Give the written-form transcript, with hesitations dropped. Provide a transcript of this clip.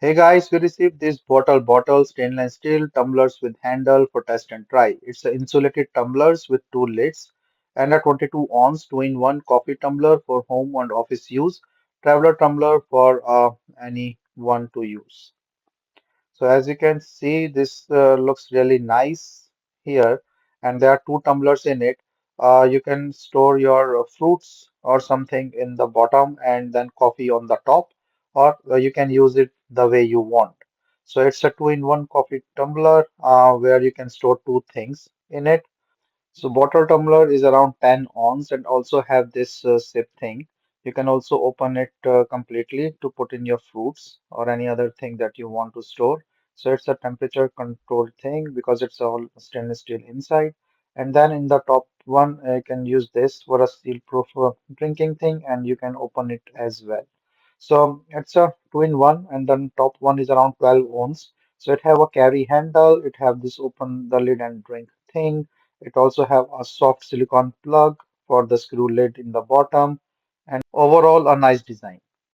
Hey guys, we received this bottle stainless steel tumblers with handle for test and try. It's a insulated tumblers with two lids and a 22 ounce 2-in-1 coffee tumbler for home and office use, traveler tumbler for anyone to use. So as you can see, this looks really nice here, and there are two tumblers in it. You can store your fruits or something in the bottom and then coffee on the top, or you can use it the way you want. So it's a two-in-one coffee tumbler where you can store two things in it. So bottle tumbler is around 10 ounce and also have this sip thing. You can also open it completely to put in your fruits or any other thing that you want to store. So it's a temperature controlled thing because it's all stainless steel inside. And then in the top one, you can use this for a steel proof drinking thing and you can open it as well. So it's a two-in-one and then top one is around 12 ounce. So it have a carry handle, it have this open the lid and drink thing. It also have a soft silicone plug for the screw lid in the bottom and overall a nice design.